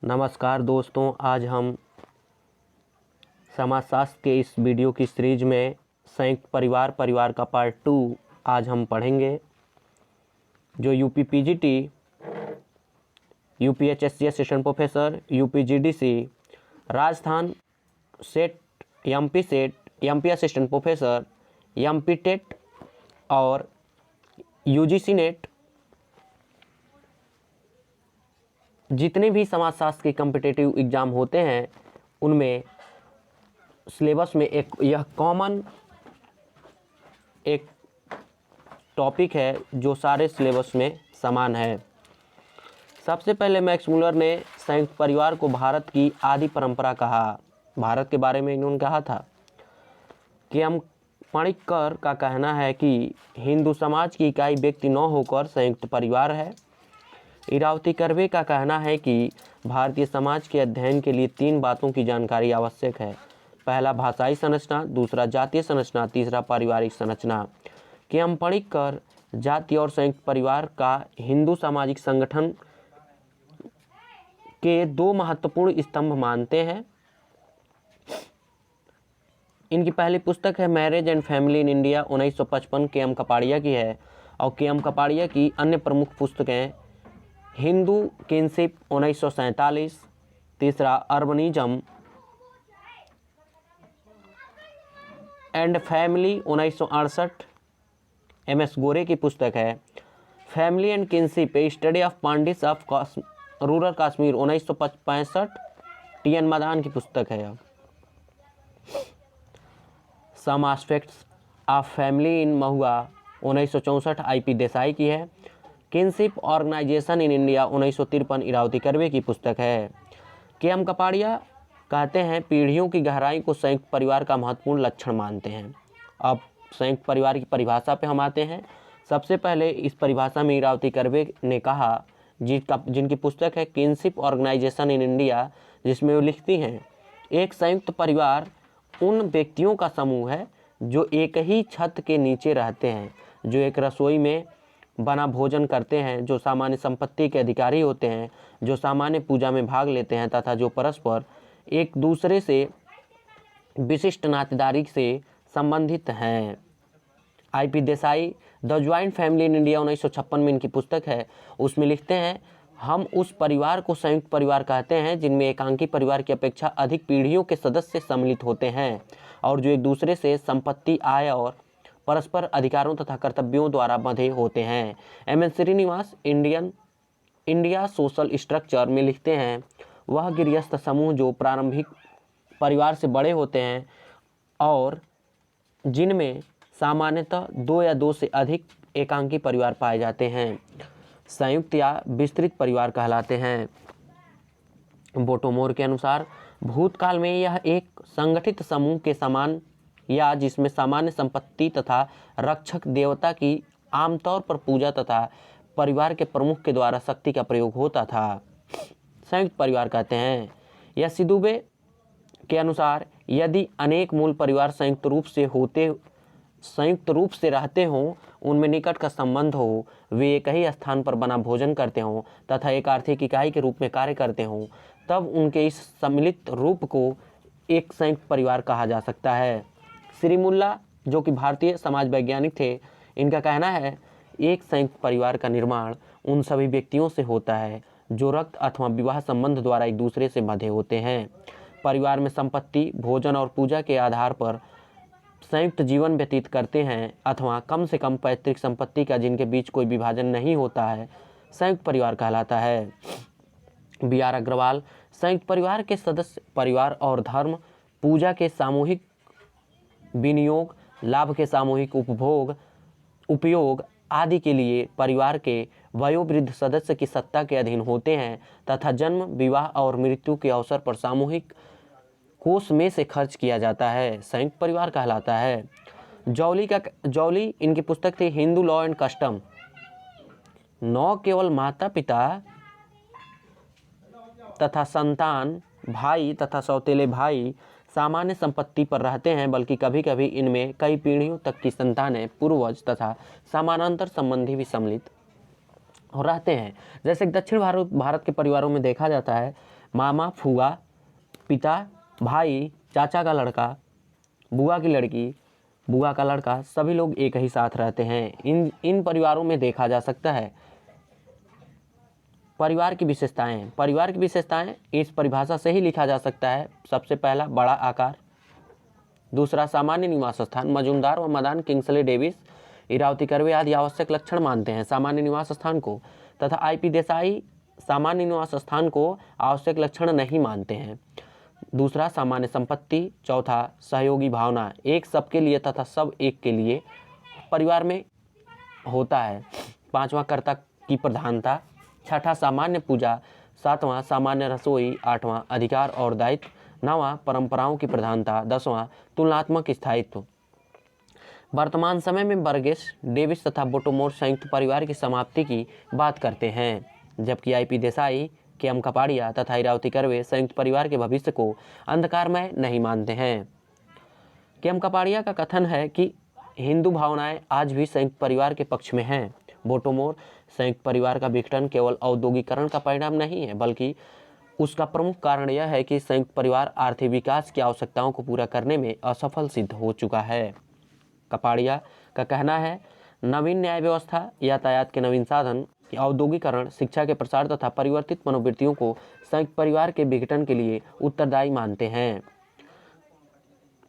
नमस्कार दोस्तों, आज हम समाजशास्त्र के इस वीडियो की सीरीज में संयुक्त परिवार का पार्ट 2 आज हम पढ़ेंगे। जो UP PGT, UPHSC assistant professor, UPGDC, Rajasthan SET, MP SET, MP assistant professor, MP TET और यूजीसी नेट, जितने भी समाजशास्त्र के कॉम्पिटिटिव एग्ज़ाम होते हैं उनमें सिलेबस में यह कॉमन एक टॉपिक है जो सारे सिलेबस में समान है। सबसे पहले मैक्स मुलर ने संयुक्त परिवार को भारत की आदि परंपरा कहा। भारत के बारे में इन्होंने कहा था कि हम पणिक्कर का कहना है कि हिंदू समाज की इकाई व्यक्ति न होकर संयुक्त परिवार है। इरावती कर्वे का कहना है कि भारतीय समाज के अध्ययन के लिए 3 बातों की जानकारी आवश्यक है। पहला भाषाई संरचना, दूसरा जातीय संरचना, तीसरा पारिवारिक संरचना। कि हम पणिक्कर जाति और संयुक्त परिवार का हिंदू सामाजिक संगठन के 2 महत्वपूर्ण स्तंभ मानते हैं। इनकी पहली पुस्तक है marriage and family in India 1955, के एम कपाड़िया की है। और के एम कपाड़िया की अन्य प्रमुख पुस्तकें हिंदू किनशिप 1947, तीसरा urbanism and family 1968, M S Gore की पुस्तक है। Family and kinship a study of Pandits of rural Kashmir 1965, T N Madan की पुस्तक है। Some aspects of family in Mahuva 1964, I P Desai की है। Kinship organisation in India 1953, Irawati Karve की पुस्तक है। के एम कपाड़िया कहते हैं पीढ़ियों की गहराई को संयुक्त परिवार का महत्वपूर्ण लक्षण मानते हैं। अब संयुक्त परिवार की परिभाषा पे हम आते हैं। सबसे पहले इस परिभाषा में इरावती कर्वे ने कहा, जिनकी पुस्तक है किनशिप ऑर्गेनाइजेशन इन इंडिया, जिसमें वो लिखती हैं एक संयुक्त परिवार उन व्यक्तियों का समूह है जो एक ही छत के नीचे रहते हैं, जो एक रसोई में बना भोजन करते हैं, जो सामान्य संपत्ति के अधिकारी होते हैं, जो सामान्य पूजा में भाग लेते हैं तथा जो परस्पर एक दूसरे से विशिष्ट नातेदारी से संबंधित हैं। आई P Desai the joint family in India 1956 में इनकी पुस्तक है। उसमें लिखते हैं हम उस परिवार को संयुक्त परिवार कहते हैं जिनमें एकांकी परिवार की अपेक्षा अधिक पीढ़ियों के सदस्य सम्मिलित होते हैं और जो एक दूसरे से संपत्ति, आय और परस्पर अधिकारों तथा कर्तव्यों द्वारा बंधे होते हैं। M N Srinivas India social structure में लिखते हैं वह गृहस्थ समूह जो प्रारंभिक परिवार से बड़े होते हैं और जिनमें सामान्यतः 2 या 2 से अधिक एकांकी परिवार पाए जाते हैं, संयुक्त या विस्तृत परिवार कहलाते हैं। बोटोमोर के अनुसार भूतकाल में यह एक संगठित समूह के समान या जिसमें सामान्य संपत्ति तथा रक्षक देवता की आमतौर पर पूजा तथा परिवार के प्रमुख के द्वारा शक्ति का प्रयोग होता था, संयुक्त परिवार कहते हैं। या सिदुबे के अनुसार यदि अनेक मूल परिवार संयुक्त रूप से रहते हों, उनमें निकट का संबंध हो, वे एक ही स्थान पर बना भोजन करते हों तथा एक आर्थिक इकाई के रूप में कार्य करते हों, तब उनके इस सम्मिलित रूप को एक संयुक्त परिवार कहा जा सकता है। श्री मुल्ला, जो कि भारतीय समाज वैज्ञानिक थे, इनका कहना है एक संयुक्त परिवार का निर्माण उन सभी व्यक्तियों से होता है जो रक्त अथवा विवाह संबंध द्वारा एक दूसरे से बंधे होते हैं। परिवार में संपत्ति, भोजन और पूजा के आधार पर संयुक्त जीवन व्यतीत करते हैं अथवा कम से कम पैतृक संपत्ति का जिनके बीच कोई विभाजन नहीं होता है, संयुक्त परिवार कहलाता है। बी आर अग्रवाल संयुक्त परिवार के सदस्य परिवार और धर्म, पूजा के सामूहिक विनियोग, लाभ के सामूहिक उपयोग आदि के लिए परिवार के वयोवृद्ध सदस्य की सत्ता के अधीन होते हैं तथा जन्म, विवाह और मृत्यु के अवसर पर सामूहिक कोष में से खर्च किया जाता है, संयुक्त परिवार कहलाता है। जौली इनकी पुस्तक थी हिंदू लॉ एंड कस्टम। न केवल माता पिता तथा संतान, भाई तथा सौतेले भाई सामान्य संपत्ति पर रहते हैं, बल्कि कभी कभी इनमें कई पीढ़ियों तक की संतानें, पूर्वज तथा समानांतर संबंधी भी सम्मिलित रहते हैं। जैसे दक्षिण भारत के परिवारों में देखा जाता है मामा, फूआ, पिता, भाई, चाचा का लड़का, बुआ की लड़की, बुआ का लड़का, सभी लोग एक ही साथ रहते हैं। इन परिवारों में देखा जा सकता है। परिवार की विशेषताएं। परिवार की विशेषताएं इस परिभाषा से ही लिखा जा सकता है। सबसे पहला, बड़ा आकार। दूसरा, सामान्य निवास स्थान। मजूमदार व मदान किंग्सले डेविस, इरावती कर्वे आदि आवश्यक लक्षण मानते हैं सामान्य निवास स्थान को, तथा आईपी देसाई सामान्य निवास स्थान को आवश्यक लक्षण नहीं मानते हैं। दूसरा, सामान्य संपत्ति। चौथा, सहयोगी भावना, एक सबके लिए तथा सब एक के लिए परिवार में होता है। पांचवा, कर्ता की प्रधानता। छठा, सामान्य पूजा। सातवां, सामान्य रसोई। आठवां, अधिकार और दायित्व। नौवां, परंपराओं की प्रधानता। दसवां, तुलनात्मक स्थायित्व। वर्तमान समय में बर्गेस, डेविस तथा बोटोमोर संयुक्त परिवार की समाप्ति की बात करते हैं, जबकि आईपी देसाई, के.एम. कपाड़िया तथा इरावती कर्वे संयुक्त परिवार के भविष्य को अंधकारमय नहीं मानते हैं। के.एम. कपाड़िया का कथन है कि हिंदू भावनाएं आज भी संयुक्त परिवार के पक्ष में हैं। बोटोमोर, संयुक्त परिवार का विघटन केवल औद्योगिकरण का परिणाम नहीं है, बल्कि उसका प्रमुख कारण यह है कि संयुक्त परिवार आर्थिक विकास की आवश्यकताओं को पूरा करने में असफल सिद्ध हो चुका है। कपाड़िया का कहना है, नवीन न्याय व्यवस्था, यातायात के नवीन साधन, औद्योगिकरण, शिक्षा के प्रसार तथा परिवर्तित मनोवृत्तियों को संयुक्त परिवार के विघटन के लिए उत्तरदायी मानते हैं।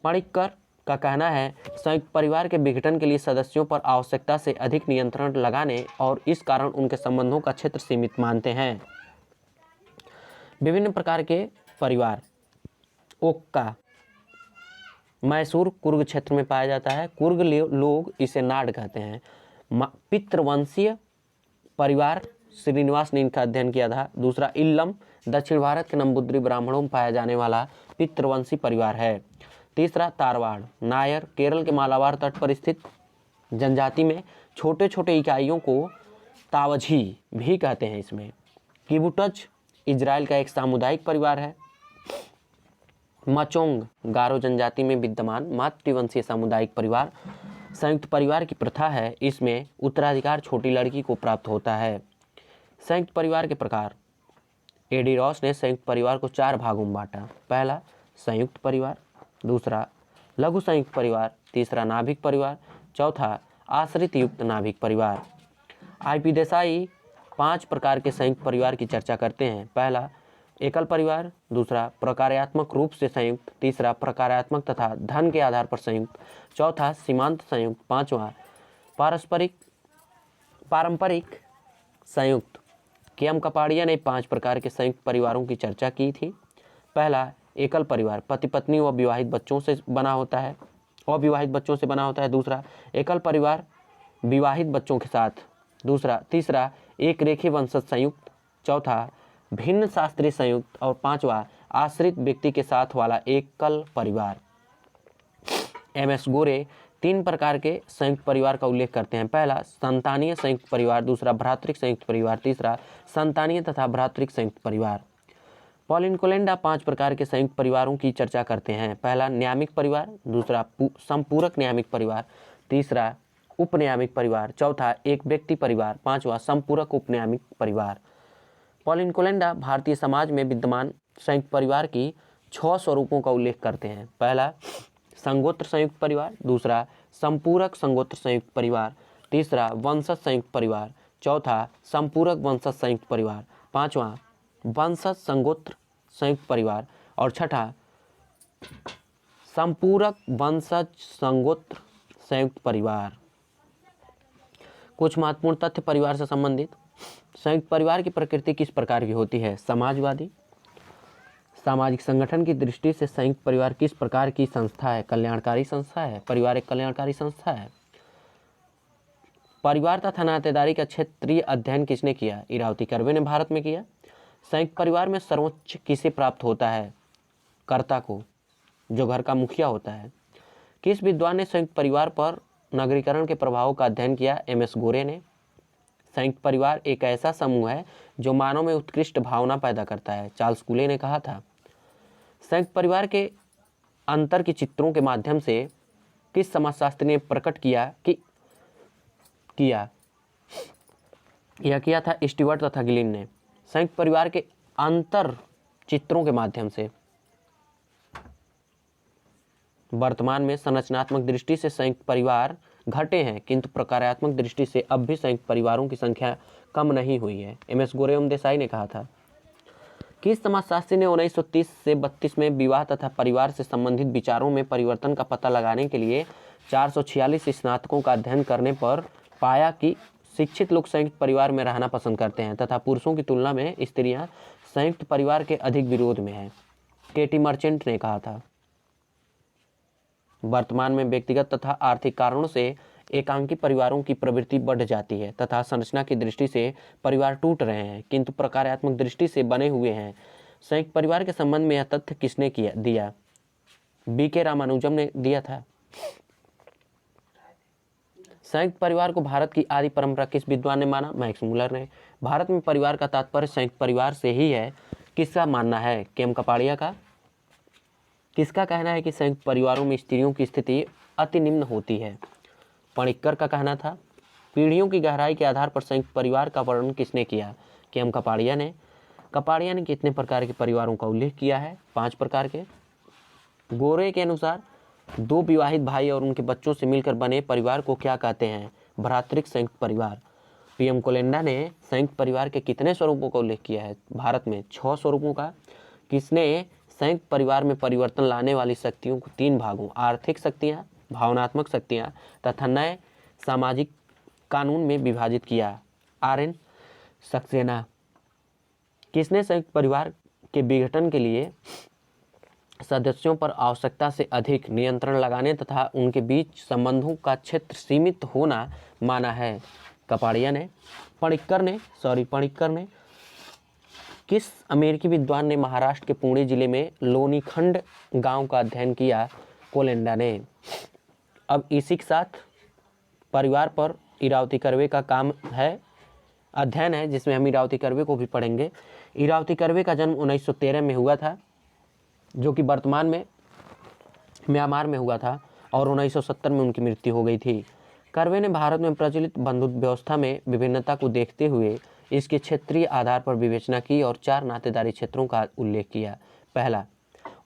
पणिक्कर का कहना है, संयुक्त परिवार के विघटन के लिए सदस्यों पर आवश्यकता से अधिक नियंत्रण लगाने और इस कारण उनके संबंधों का क्षेत्र सीमित मानते हैं। विभिन्न प्रकार के परिवार। ओक्का मैसूर कुर्ग क्षेत्र में पाया जाता है। कुर्ग लोग इसे नाड कहते हैं। पितृवंशीय परिवार, श्रीनिवास ने इनका अध्ययन किया था। दूसरा, इल्लम, दक्षिण भारत के नंबूद्री ब्राह्मणों में पाया जाने वाला पितृवंशी परिवार है। तीसरा, तारवाड़, नायर, केरल के मालाबार तट पर स्थित जनजाति में छोटे छोटे इकाइयों को तावझी भी कहते हैं। इसमें किबुटज, इजराइल का एक सामुदायिक परिवार है। मचोंग, गारो जनजाति में विद्यमान मातृवंशीय सामुदायिक परिवार। संयुक्त परिवार की प्रथा है, इसमें उत्तराधिकार छोटी लड़की को प्राप्त होता है। संयुक्त परिवार के प्रकार। एडी रॉस ने संयुक्त परिवार को 4 भागों में बांटा। पहला, संयुक्त परिवार। दूसरा, लघु संयुक्त परिवार। तीसरा, नाभिक परिवार। चौथा, आश्रित युक्त नाभिक परिवार। आईपी देसाई 5 प्रकार के संयुक्त परिवार की चर्चा करते हैं। पहला, एकल परिवार। दूसरा, प्रकार्यात्मक रूप से संयुक्त। तीसरा, प्रकार्यात्मक तथा धन के आधार पर संयुक्त। चौथा, सीमांत संयुक्त। पांचवा, पारंपरिक संयुक्त। के.एम. कपाड़िया ने 5 प्रकार के संयुक्त परिवारों की चर्चा की थी। पहला, एकल परिवार, पति पत्नी व विवाहित बच्चों से बना होता है। दूसरा, एकल परिवार विवाहित बच्चों के साथ। तीसरा, एक रेखीय वंशज संयुक्त। चौथा, भिन्न शास्त्रीय संयुक्त। और पांचवा, आश्रित व्यक्ति के साथ वाला एकल परिवार। एम.एस. गोरे 3 प्रकार के संयुक्त परिवार का उल्लेख करते हैं। पहला, संतानीय संयुक्त परिवार। दूसरा, भ्रातृक संयुक्त परिवार। तीसरा, संतानीय तथा भ्रातृक संयुक्त परिवार। पॉलिन कोलेंडा 5 प्रकार के संयुक्त परिवारों की चर्चा करते हैं। पहला, न्यामिक परिवार। दूसरा, संपूरक न्यामिक परिवार। तीसरा, उपन्यामिक परिवार। चौथा, एक व्यक्ति परिवार। पांचवा, संपूरक उपन्यामिक परिवार। पॉलिन कोलेंडा भारतीय समाज में विद्यमान संयुक्त परिवार की 6 स्वरूपों का उल्लेख करते हैं। पहला, संगोत्र संयुक्त परिवार। दूसरा, संपूरक संगोत्र संयुक्त परिवार। तीसरा, वंशज संयुक्त परिवार। चौथा, संपूरक वंशज संयुक्त परिवार। पांचवा, वंशज संगोत्र संयुक्त परिवार। और छठा, संपूरक वंशज संगोत्र संयुक्त परिवार। कुछ महत्वपूर्ण तथ्य परिवार से संबंधित। संयुक्त परिवार की प्रकृति किस प्रकार की होती है? समाजवादी। सामाजिक संगठन की दृष्टि से संयुक्त परिवार किस प्रकार की संस्था है? कल्याणकारी संस्था है। परिवार एक कल्याणकारी संस्था है। परिवार तथा नातेदारी का क्षेत्रीय अध्ययन किसने किया? इरावती कर्वे ने भारत में किया। संयुक्त परिवार में सर्वोच्च किसे प्राप्त होता है? कर्ता को, जो घर का मुखिया होता है। किस विद्वान ने संयुक्त परिवार पर नगरीकरण के प्रभावों का अध्ययन किया? एम.एस. गोरे ने। संयुक्त परिवार एक ऐसा समूह है जो मानव में उत्कृष्ट भावना पैदा करता है, चार्ल्स कूले ने कहा था। संयुक्त परिवार के अंतर के चित्रों के माध्यम से किस समाजशास्त्री ने प्रकट किया था? स्टीवर्ट तथा गिलिन ने। संयुक्त परिवार के अंतर चित्रों के माध्यम से। वर्तमान में संरचनात्मक दृष्टि से संयुक्त परिवार घटे हैं, किंतु प्रकारात्मक दृष्टि से अब भी संयुक्त परिवारों की संख्या कम नहीं हुई है, एमएस गोरे एवं देसाई ने कहा था। किस समाजशास्त्री ने 1930 से 32 में विवाह तथा परिवार से संबंधित विचारों में परिवर्तन का पता लगाने के लिए 446 स्नातकों का अध्ययन करने पर पाया कि शिक्षित लोग संयुक्त परिवार में रहना पसंद करते हैं तथा पुरुषों की तुलना में स्त्रियां संयुक्त परिवार के अधिक विरोध में हैं? केटी मर्चेंट ने कहा था। वर्तमान में व्यक्तिगत तथा आर्थिक कारणों से एकांकी परिवारों की प्रवृत्ति बढ़ जाती है तथा संरचना की दृष्टि से परिवार टूट रहे हैं, किंतु प्रकारात्मक दृष्टि से बने हुए हैं। संयुक्त परिवार के संबंध में यह तथ्य किसने दिया? बी.के. रामानुजम ने दिया था। संयुक्त परिवार को भारत की आदि परंपरा किस विद्वान ने माना? मैक्स मुलर ने। भारत में परिवार का तात्पर्य संयुक्त परिवार से ही है, किसका मानना है? के.एम. कपाड़िया का। किसका कहना है कि संयुक्त परिवारों में स्त्रियों की स्थिति अति निम्न होती है? पणिक्कर का कहना था। पीढ़ियों की गहराई के आधार पर संयुक्त परिवार का वर्णन किसने किया? के.एम. कपाड़िया ने। कपाड़िया ने कितने प्रकार के परिवारों का उल्लेख किया है? 5 प्रकार के। गोरे के अनुसार 2 विवाहित भाई और उनके बच्चों से मिलकर बने परिवार को क्या कहते हैं? भ्रातृक संयुक्त परिवार। पी.एम. कोलेंडा ने संयुक्त परिवार के कितने स्वरूपों का उल्लेख किया है? भारत में 6 स्वरूपों का। किसने संयुक्त परिवार में परिवर्तन लाने वाली शक्तियों को 3 भागों, आर्थिक शक्तियाँ, भावनात्मक शक्तियाँ तथा नए सामाजिक कानून में विभाजित किया? आर.एन. सक्सेना। किसने संयुक्त परिवार के विघटन के लिए सदस्यों पर आवश्यकता से अधिक नियंत्रण लगाने तथा उनके बीच संबंधों का क्षेत्र सीमित होना माना है? कपाड़िया ने। पणिक्कर ने। किस अमेरिकी विद्वान ने महाराष्ट्र के पुणे जिले में लोनीखंड गांव का अध्ययन किया? कोलेंडा ने। अब इसी के साथ परिवार पर इरावती कर्वे का काम है, अध्ययन है, जिसमें हम इरावती कर्वे को भी पढ़ेंगे। इरावती कर्वे का जन्म 1913 में हुआ था, जो कि वर्तमान में म्यांमार में हुआ था, और 1970 में उनकी मृत्यु हो गई थी। कर्वे ने भारत में प्रचलित बंधुत्व व्यवस्था में विभिन्नता को देखते हुए इसके क्षेत्रीय आधार पर विवेचना की और 4 नातेदारी क्षेत्रों का उल्लेख किया। पहला,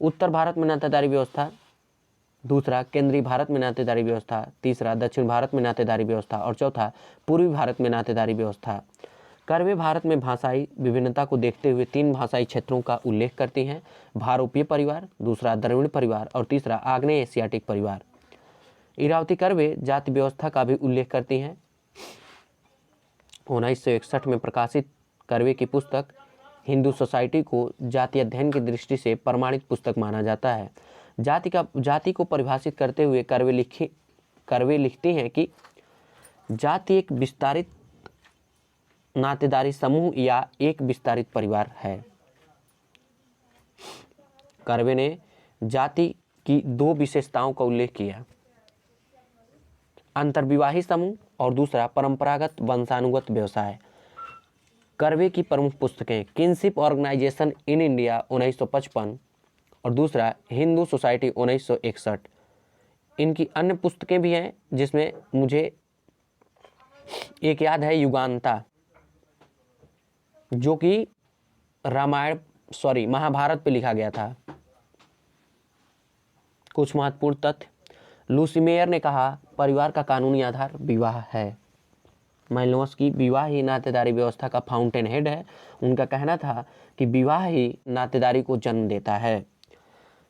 उत्तर भारत में नातेदारी व्यवस्था। दूसरा, केंद्रीय भारत में नातेदारी व्यवस्था। तीसरा, दक्षिण भारत में नातेदारी व्यवस्था। और चौथा, पूर्वी भारत में नातेदारी व्यवस्था। कर्वे भारत में भाषाई विभिन्नता को देखते हुए 3 भाषाई क्षेत्रों का उल्लेख करती हैं: भारोपीय परिवार, दूसरा द्रविड़ परिवार और तीसरा आग्नेय एशियाटिक परिवार। इरावती कर्वे जाति व्यवस्था का भी उल्लेख करती हैं। 1961 में प्रकाशित कर्वे की पुस्तक हिंदू सोसाइटी को जाति अध्ययन की दृष्टि से प्रमाणित पुस्तक माना जाता है। जाति को परिभाषित करते हुए कर्वे लिखती हैं कि जाति एक विस्तारित नातेदारी समूह या एक विस्तारित परिवार है। कर्वे ने जाति की 2 विशेषताओं का उल्लेख किया: अंतर्विवाही समूह और दूसरा परंपरागत वंशानुगत व्यवसाय। कर्वे की प्रमुख पुस्तकें किनशिप ऑर्गेनाइजेशन इन इंडिया 1955 और दूसरा हिंदू सोसाइटी 1961। इनकी अन्य पुस्तकें भी हैं, जिसमें मुझे एक याद है, युगांता, जो कि महाभारत पे लिखा गया था। कुछ महत्वपूर्ण तथ्य: लूसी मेयर ने कहा परिवार का कानूनी आधार विवाह है। माइलोस्की विवाह ही नातेदारी व्यवस्था का फाउंटेन हेड है। उनका कहना था कि विवाह ही नातेदारी को जन्म देता है।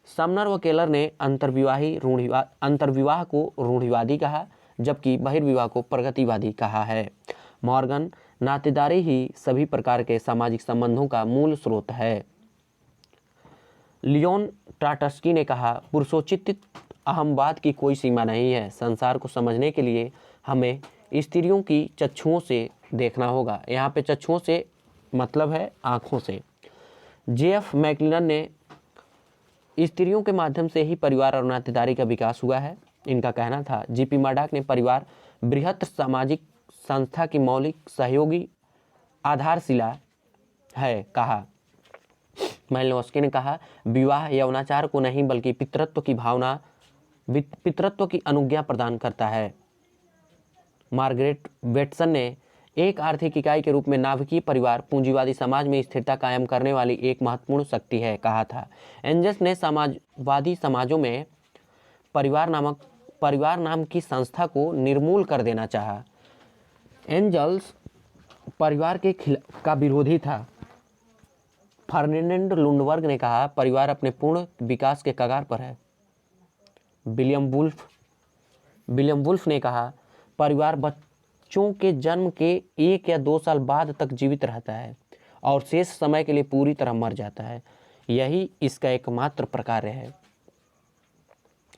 समनर व केलर ने अंतर्विवाह को रूढ़िवादी कहा, जबकि बहिर्विवाह को प्रगतिवादी कहा है। मॉर्गन नातेदारी ही सभी प्रकार के सामाजिक संबंधों का मूल स्रोत है। लियोन ट्राटस्की ने कहा पुरुषोचित अहमवाद की कोई सीमा नहीं है। संसार को समझने के लिए हमें स्त्रियों की चक्षुओं से देखना होगा। यहाँ पे चक्षुओं से मतलब है आँखों से। जे.एफ. मैकलिनन ने स्त्रियों के माध्यम से ही परिवार और नातेदारी का विकास हुआ है, इनका कहना था। जी.पी. मर्डॉक ने परिवार बृहत सामाजिक संस्था की मौलिक सहयोगी आधारशिला है कहा। माइलोस्की ने कहा विवाह यौनाचार को नहीं बल्कि पितृत्व की अनुज्ञा प्रदान करता है। मार्गरेट बेटसन ने एक आर्थिक इकाई के रूप में नाभिकीय परिवार पूंजीवादी समाज में स्थिरता कायम करने वाली एक महत्वपूर्ण शक्ति है, कहा था। एंजल्स ने समाजवादी समाजों में परिवार नाम की संस्था को निर्मूल कर देना चाहा। एंजल्स परिवार का विरोधी था। फर्डिनेंड लुंडबर्ग ने कहा, परिवार अपने पूर्ण विकास के कगार पर है। विलियम वुल्फ ने कहा, परिवार बच्चों के जन्म के 1 या 2 साल बाद तक जीवित रहता है और शेष समय के लिए पूरी तरह मर जाता है। यही इसका एकमात्र प्रकार है।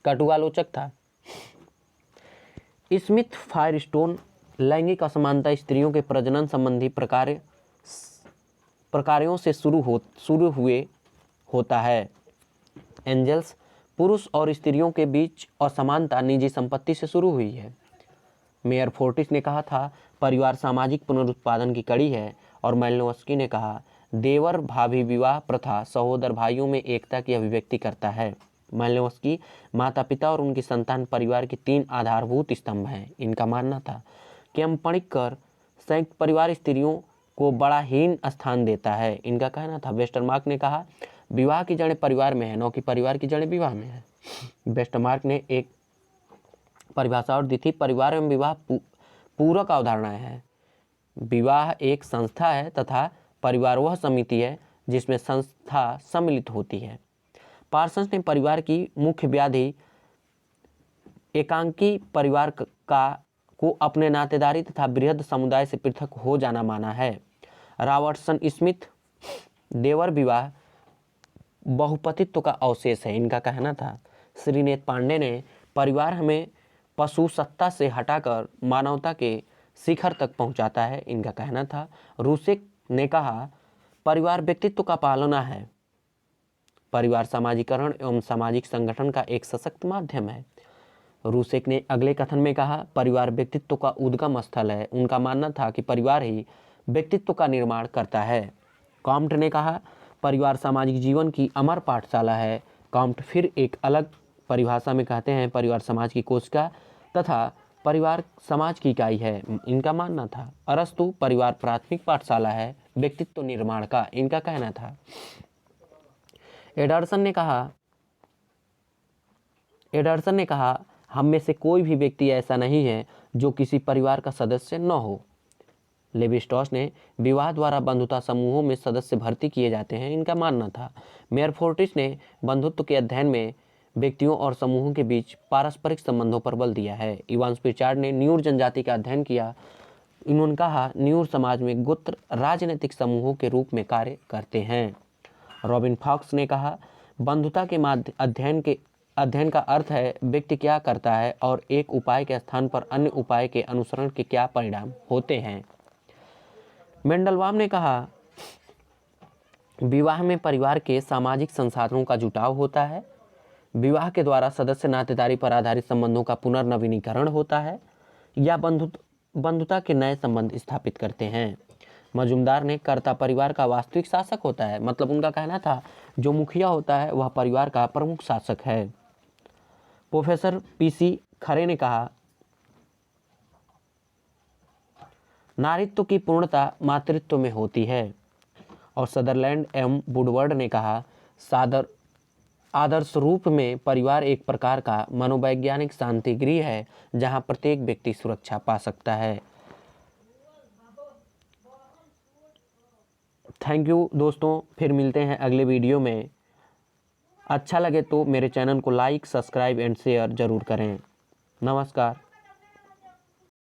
कटुआलोचक था। स्मिथ फायरस्टोन लैंगिक असमानता स्त्रियों के प्रजनन संबंधी प्रकारों से शुरू हुए होता है। एंजल्स पुरुष और स्त्रियों के बीच असमानता निजी संपत्ति से शुरू हुई है। मेयर फोर्टिस ने कहा था, परिवार सामाजिक पुनरुत्पादन की कड़ी है। और मैलिनोव्स्की ने कहा, देवर भाभी विवाह प्रथा सहोदर भाइयों में एकता की अभिव्यक्ति करता है। मैलिनोव्स्की माता पिता और उनकी संतान परिवार की 3 आधारभूत स्तंभ हैं। इनका मानना था कि हम पढ़कर संयुक्त परिवार स्त्रियों को बड़ा हीन स्थान देता है। इनका कहना था। वेस्टरमार्क ने कहा, विवाह की जड़ें परिवार में है, न कि परिवार की जड़ें विवाह में है। वेस्टरमार्क ने एक परिभाषा और दी थी, परिवार एवं विवाह पूरक अवधारणाएं हैं। विवाह एक संस्था है तथा परिवार वह समिति है जिसमें संस्था सम्मिलित होती है। पार्सन्स ने परिवार की मुख्य व्याधि एकांकी परिवार को अपने नातेदारी तथा बृहद समुदाय से पृथक हो जाना माना है। रॉबर्टसन स्मिथ, देवर विवाह बहुपतित्व का अवशेष है, इनका कहना था। श्रीनेत पांडे ने परिवार हमें पशु सत्ता से हटाकर मानवता के शिखर तक पहुंचाता है, इनका कहना था। रूसेक ने कहा, परिवार व्यक्तित्व का पालना है। परिवार सामाजिकरण एवं सामाजिक संगठन का एक सशक्त माध्यम है। रूसेक ने अगले कथन में कहा, परिवार व्यक्तित्व का उद्गम स्थल है। उनका मानना था कि परिवार ही व्यक्तित्व का निर्माण करता है। कॉम्ट ने कहा, परिवार सामाजिक जीवन की अमर पाठशाला है। कॉम्ट फिर एक अलग परिभाषा में कहते हैं, परिवार समाज की कोशिका तथा परिवार समाज की इकाई है, इनका मानना था। अरस्तु, परिवार प्राथमिक पाठशाला है व्यक्तित्व निर्माण का, इनका कहना था। एडर्सन ने कहा, हम में से कोई भी व्यक्ति ऐसा नहीं है जो किसी परिवार का सदस्य न हो। लेवी-स्ट्रॉस ने विवाह द्वारा बंधुता समूहों में सदस्य भर्ती किए जाते हैं, इनका मानना था। मेयर फोर्टिस ने बंधुत्व के अध्ययन में व्यक्तियों और समूहों के बीच पारस्परिक संबंधों पर बल दिया है। इवांस प्रिचार्ड ने न्यूर जनजाति का अध्ययन किया। इन्होंने कहा, न्यूर समाज में गोत्र राजनीतिक समूहों के रूप में कार्य करते हैं। रॉबिन फॉक्स ने कहा, बंधुता के अध्ययन का अर्थ है व्यक्ति क्या करता है और एक उपाय के स्थान पर अन्य उपाय के अनुसरण के क्या परिणाम होते हैं। मेंडलबाम ने कहा, विवाह में परिवार के सामाजिक संसाधनों का जुटाव होता है। विवाह के द्वारा सदस्य नातेदारी पर आधारित संबंधों का पुनर्नवीनीकरण होता है या बंधुता के नए संबंध स्थापित करते हैं। मजुमदार ने कर्ता परिवार का वास्तविक शासक होता है, मतलब उनका कहना था जो मुखिया होता है वह परिवार का प्रमुख शासक है। प्रोफेसर पीसी खरे ने कहा, नारीत्व की पूर्णता मातृत्व में होती है। और सदरलैंड एवं वुडवर्ड ने कहा, आदर्श रूप में परिवार एक प्रकार का मनोवैज्ञानिक शांति गृह है जहां प्रत्येक व्यक्ति सुरक्षा पा सकता है। थैंक यू दोस्तों, फिर मिलते हैं अगले वीडियो में। अच्छा लगे तो मेरे चैनल को लाइक, सब्सक्राइब एंड शेयर जरूर करें। नमस्कार।